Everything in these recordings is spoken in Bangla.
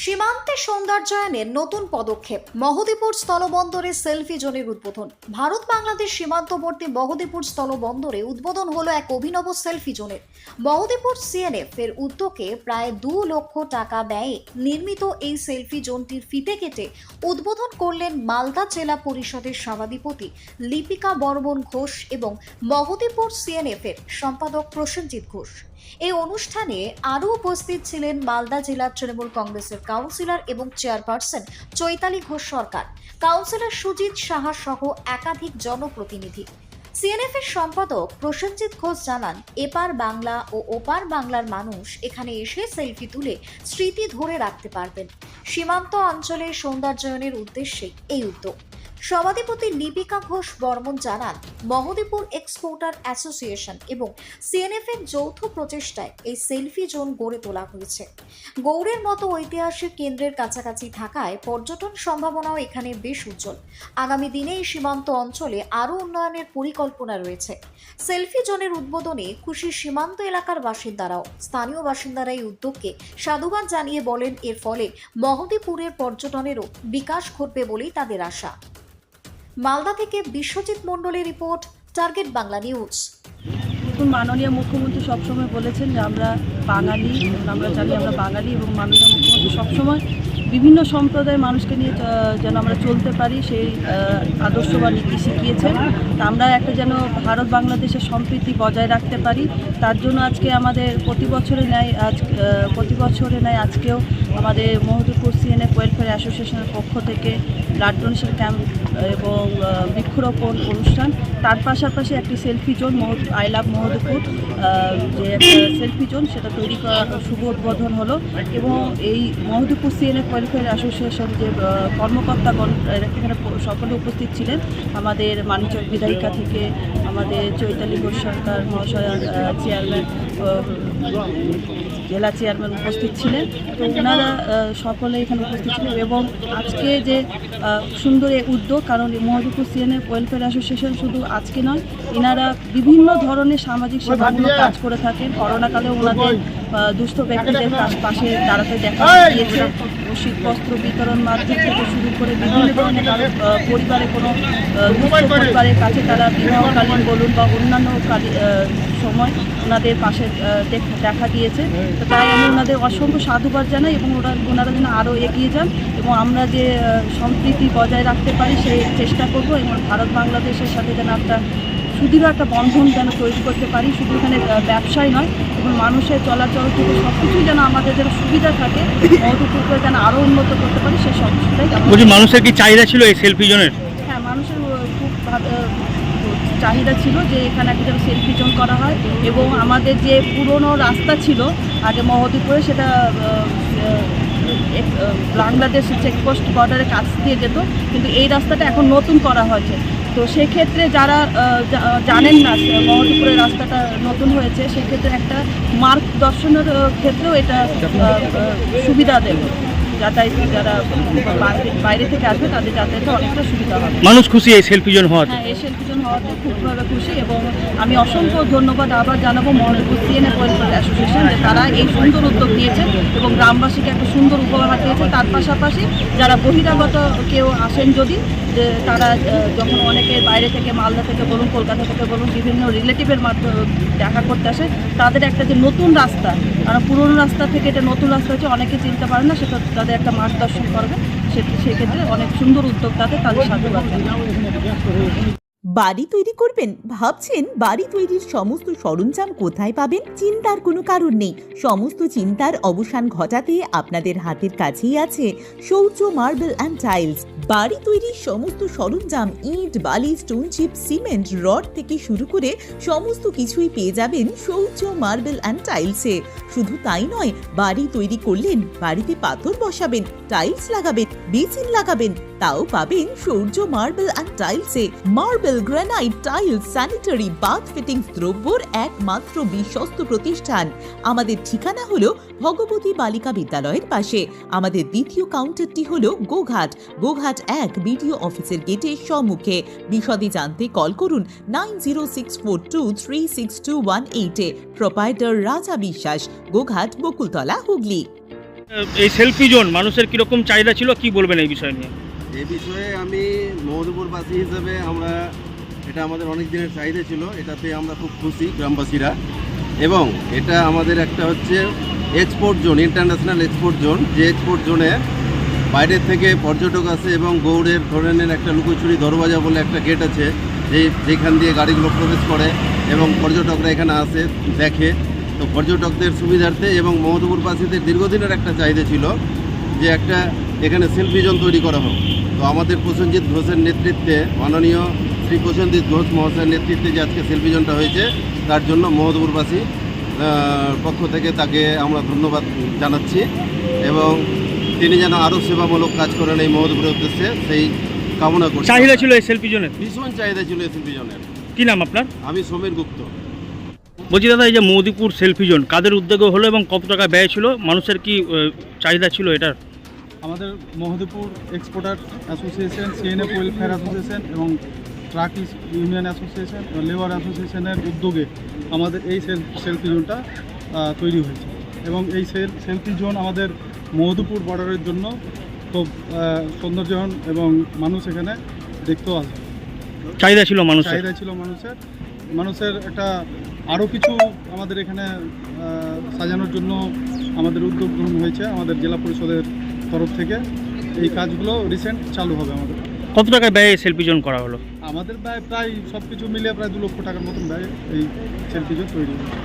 সীমান্তে সৌন্দর্যায়নের নতুন পদক্ষেপ। মহদীপুর স্থলবন্দরে সেলফি জোনের উদ্বোধন। ভারত বাংলাদেশ সীমান্তবর্তী মহদীপুর স্থলবন্দরে উদ্বোধন হলো এক অভিনব সেলফি জোনের। মহদীপুর সিএনএফ এর উদ্যোগে প্রায় 2 লক্ষ টাকা ব্যয়ে নির্মিত এই সেলফি জোনটির ফিতে কেটে উদ্বোধন করলেন মালদা জেলা পরিষদের সভাধিপতি লিপিকা বর্মন ঘোষ এবং মহদীপুর সিএনএফ এর সম্পাদক প্রসেনজিৎ ঘোষ। এই অনুষ্ঠানে আরও উপস্থিত ছিলেন মালদা জেলা তৃণমূল কংগ্রেসের কাউন্সিলর এবং চেয়ারপারসন চৈতালি ঘোষ সরকার, কাউন্সিলর সুজিত সাহা সহ একাধিক জনপ্রতিনিধি। সিএনএফ এর সম্পাদক প্রসেনজিৎ ঘোষ জানান, এপার বাংলা ও ওপার বাংলার মানুষ এখানে এসে সেলফি তুলে স্মৃতি ধরে রাখতে পারবেন। সীমান্ত অঞ্চলের সৌন্দর্যায়নের উদ্দেশ্যে এই উদ্যোগ। সভাধিপতি লিপিকা ঘোষ বর্মন জানান, মহদীপুর এক্সপোর্টার অ্যাসোসিয়েশন এবং সিএনএফ এর যৌথ প্রচেষ্টায় এই সেলফি জোন গড়ে তোলা হয়েছে। গৌড়ের মতো ঐতিহাসিক কেন্দ্রের কাছাকাছি থাকায় পর্যটন সম্ভাবনাও এখানে বেশ উজ্জ্বল। আগামী দিনে এই সীমান্ত অঞ্চলে আরও উন্নয়নের পরিকল্পনা রয়েছে। সেলফি জোনের উদ্বোধনে খুশি সীমান্ত এলাকার বাসিন্দারাও। স্থানীয় বাসিন্দারা এই উদ্যোগকে সাধুবাদ জানিয়ে বলেন, এর ফলে মহদীপুরের পর্যটনেরও বিকাশ ঘটবে বলেই তাদের আশা। মালদা থেকে বিশ্বজিৎ মণ্ডলের রিপোর্ট, টার্গেট বাংলা নিউজ। মাননীয় মুখ্যমন্ত্রী সবসময় বলেছেন যে আমরা বাঙালি, আমরা জানি আমরা বাঙালি, এবং মাননীয় মুখ্যমন্ত্রী সবসময় বিভিন্ন সম্প্রদায়ের মানুষকে নিয়ে যেন আমরা চলতে পারি সেই আদর্শ বা নীতি শিখিয়েছেন। তা আমরা একটা যেন ভারত বাংলাদেশের সম্প্রীতি বজায় রাখতে পারি, তার জন্য আজকে আমাদের প্রতি বছরে নেয় আজকেও আমাদের মহদীপুর সিএনএফ ওয়েলফেয়ার অ্যাসোসিয়েশনের পক্ষ থেকে ব্লাড ডোনেশন ক্যাম্প এবং বৃক্ষরোপণ অনুষ্ঠান, তার পাশাপাশি একটি selfie zone I love Mohadipur যে একটা সেলফি জোন সেটা তৈরি করা শুভ উদ্বোধন হলো। এবং এই মহদীপুর সিএনএফ ওয়েলফেয়ার অ্যাসোসিয়েশন যে কর্মকর্তাগণ এখানে সকলে উপস্থিত ছিলেন, আমাদের মানিকচক বিধায়িকা থেকে আমাদের চৈতালি ঘোষ সরকার মহাশয়া, চেয়ারম্যান, জেলা চেয়ারম্যান উপস্থিত ছিলেন। তো ওনারা সকলে এখানে উপস্থিত ছিলেন এবং আজকে যে সুন্দর এই উদ্যোগ, কারণ মহদীপুর সিএনএফ ওয়েলফেয়ার অ্যাসোসিয়েশন শুধু আজকে নয়, এনারা বিভিন্ন ধরনের সামাজিক সেবামূলক কাজ করে থাকেন। করোনাকালে ওনাদের দুস্থ ব্যক্তিদের পাশে দাঁড়াতে দেখা গিয়েছে। শীতবস্ত্র বিতরণ মাধ্যম থেকে শুরু করে বিভিন্ন ধরনের পরিবারে কোনো দুস্থ পরিবারের কাছে তারা বিবাহকালীন বলুন বা অন্যান্য সময় ওনাদের পাশে দেখা দিয়েছে। তো তাই আমি ওনাদের অসংখ্য সাধুবাদ জানাই এবং ওনারা যেন আরও এগিয়ে যান এবং আমরা যে সম্প্রীতি বজায় রাখতে পারি সেই চেষ্টা করব এবং ভারত বাংলাদেশের সাথে যেন একটা সুদৃঢ় একটা বন্ধন যেন তৈরি করতে পারি। শুধু এখানে ব্যবসায় নয়, এবং মানুষের চলাচল থেকে সব কিছুই যেন আমাদের যেন সুবিধা থাকে, মহদীপুরকে যেন আরও উন্নত করতে পারি সেই সব কিছুটাই। মানুষের কি চাহিদা ছিল এই সেলফি জোনের? হ্যাঁ, মানুষের খুব চাহিদা ছিল যে এখানে একটা যেন সেলফি জোন করা হয়। এবং আমাদের যে পুরনো রাস্তা ছিল আগে মহদীপুরে, সেটা বাংলাদেশের চেকপোস্ট বর্ডারের কাছ দিয়ে যেত, কিন্তু এই রাস্তাটা এখন নতুন করা হয়েছে। তো সেক্ষেত্রে যারা জানেন না মহদীপুরের রাস্তাটা নতুন হয়েছে, সেক্ষেত্রে একটা মার্গ দর্শনের ক্ষেত্রেও এটা সুবিধা দেবে। যাতায়াত যারা বাইরে থেকে আসবে তাদের যাতায়াতে অনেকটা সুবিধা হবে। মানুষ খুশি এই সেলফি জোন হওয়াতে? হ্যাঁ, এই সেলফি জোন হওয়াতে খুবভাবে খুশি এবং আমি অসংখ্য ধন্যবাদ আবার জানাবো মহদীপুর সিএনএফ ওয়েলফেয়ার অ্যাসোসিয়েশন যে তারা এই সুন্দর উদ্যোগ নিয়েছেন এবং গ্রামবাসীকে একটা সুন্দর উপহার দিয়েছে। তার পাশাপাশি যারা বহিরাগত কেউ আসেন যদি, যে তারা যখন অনেকে বাইরে থেকে মালদা থেকে বলুন, কলকাতা থেকে বলুন, বিভিন্ন রিলেটিভের মাধ্যমে দেখা করতে আসে, তাদের একটা যে নতুন রাস্তা, কারণ পুরনো রাস্তা থেকে এটা নতুন রাস্তা হচ্ছে অনেকে চিনতে পারে না, সেটা তাদের একটা মার্গদর্শন করবে। সেক্ষেত্রে অনেক সুন্দর উদ্যোগ তাদের সাধুবাদ। বাড়ি তৈরি করবেন? ভাবছেন বাড়ি তৈরির সমস্ত সরঞ্জাম কোথায় পাবেন? চিন্তার কোনো কারণ নেই। সমস্ত চিন্তার অবসান ঘটাতে আপনাদের হাতের কাছেই আছে শৌর্য মার্বেল অ্যান্ড টাইলস। বাড়ি তৈরির সমস্ত সরঞ্জাম, ইট, বালি, স্টোন চিপ, সিমেন্ট, রড থেকে শুরু করে সমস্ত কিছুই পেয়ে যাবেন শৌর্য মার্বেল অ্যান্ড টাইলসে। শুধু তাই নয়, বাড়ি তৈরি করলেন, বাড়িতে পাথর বসাবেন, টাইলস লাগাবেন, বেসিন লাগাবেন, তাও পাবেন শৌর্য মার্বেল অ্যান্ড টাইলসে। Marble, granite, tiles, sanitary, bath fittings দ্রব্যর একমাত্র বিশ্বস্ত প্রতিষ্ঠান। আমাদের ঠিকানা হলো ভগবতী বালিকা বিদ্যালয়ের পাশে। আমাদের দ্বিতীয় কাউন্টারটি হলো গোঘাট 1 বিডিও অফিসের গেটের সম্মুখে। বিশদে জানতে কল করুন 9064236218 এ। প্রোপাইটার রাজা বিশ্বাস, গোঘাট, বকুলতলা, হুগলি। এই সেলফি জোন মানুষের কিরকম চাহিদা ছিল, কি বলবেন এই বিষয় নিয়ে? এই বিষয়ে আমি মহদেবপুরবাসী হিসেবে এটা আমাদের অনেক দিনের চাহিদা ছিল, এটাতে আমরা খুব খুশি গ্রামবাসীরা। এবং এটা আমাদের একটা হচ্ছে export zone, international export zone, যে এক্সপোর্ট জোনে বাইরের থেকে পর্যটক আসে এবং গৌড়ের ধরনের একটা লুকোচুরি দরওয়াজা বলে একটা গেট আছে, যেখান দিয়ে গাড়িগুলো প্রবেশ করে এবং পর্যটকরা এখানে আসে দেখে। তো পর্যটকদের সুবিধার্থে এবং মহদেবপুরবাসীদের দীর্ঘদিনের একটা চাহিদা ছিল যে একটা এখানে সেলফি জোন তৈরি করা হোক। তো আমাদের প্রসেনজিৎ ঘোষের নেতৃত্বে, মাননীয় শ্রী প্রসেনজিৎ ঘোষ মহাশয়ের নেতৃত্বে যে আজকে সেলফি জোনটা হয়েছে, তার জন্য মহদেবপুরবাসী পক্ষ থেকে তাকে আমরা ধন্যবাদ জানাচ্ছি এবং তিনি যেন আরও সেবামূলক কাজ করেন এই মহদেবপুরের উদ্দেশ্যে, সেই কামনা করছি। চাহিদা ছিল এই সেলফি জোনের? ভীষণ চাহিদা ছিল এই সেলফি জোনের। কি নাম আপনার? আমি সমীর গুপ্ত। বলছি দাদা, এই যে মহদীপুর সেলফি জোন কাদের উদ্যোগে হলো এবং কত টাকা ব্যয় ছিল, মানুষের কি চাহিদা ছিল এটার? আমাদের Mahadevpur exporter association, CNF welfare association এবং ট্রাক ইউনিয়ন অ্যাসোসিয়েশন, লেবার অ্যাসোসিয়েশনের উদ্যোগে আমাদের এই সেলফি জোনটা তৈরি হয়েছে। এবং এই সেলফি জোন আমাদের মহদেবপুর বর্ডারের জন্য খুব সৌন্দর্যবান এবং মানুষ এখানে দেখতেও আসে। চাহিদা ছিল মানুষের? চাহিদা ছিল মানুষের একটা আরও কিছু আমাদের এখানে সাজানোর জন্য আমাদের উদ্যোগ গ্রহণ হয়েছে আমাদের জেলা পরিষদের তরফ থেকে। এই কাজগুলো রিসেন্ট চালু হবে আমাদের। কত টাকা ব্যয়ে সেলফি জোন করা হলো? আমাদের ব্যয় প্রায় সব কিছু মিলিয়ে প্রায় 2 লক্ষ টাকার মতন ব্যয় এই সেলফি জোন তৈরি হয়েছে।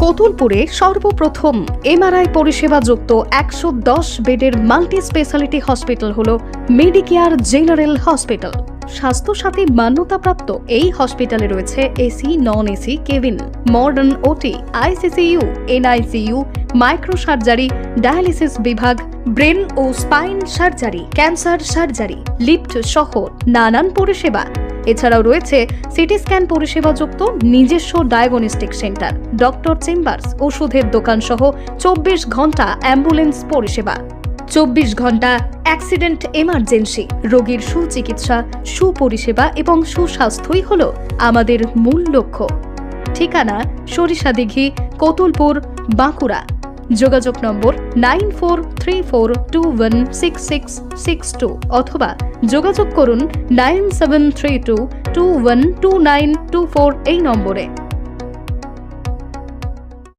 কতুলপুরে সর্বপ্রথম এমআরআই পরিষেবা যুক্ত 110 বেডের মাল্টি স্পেশালিটি হসপিটাল হলো মেডিকেয়ার জেনারেল হসপিটাল। স্বাস্থ্যসাথী মান্যতাপ্রাপ্ত এই হসপিটালে রয়েছে AC, non AC cabin, modern OT, ICCU, NICU, micro surgery, dialysis বিভাগ, ব্রেন ও spine surgery, cancer surgery, lift সহ নানান পরিষেবা। এছাড়াও রয়েছে সিটি স্ক্যান পরিষেবা যুক্ত নিজস্ব ডায়াগনস্টিক সেন্টার, ডক্টর চেম্বার্স, ওষুধের দোকান সহ 24 ঘন্টা অ্যাম্বুলেন্স পরিষেবা। 24 ঘন্টা অ্যাক্সিডেন্ট এমার্জেন্সি, রোগীর সুচিকিৎসা, সুপরিষেবা এবং সুস্বাস্থ্যই হলো আমাদের মূল লক্ষ্য। ঠিকানা সরিষাদিঘি, কতুলপুর, বাঁকুড়া। যোগাযোগ নম্বর 9434216662 অথবা যোগাযোগ করুন 9732212924 এই নম্বরে।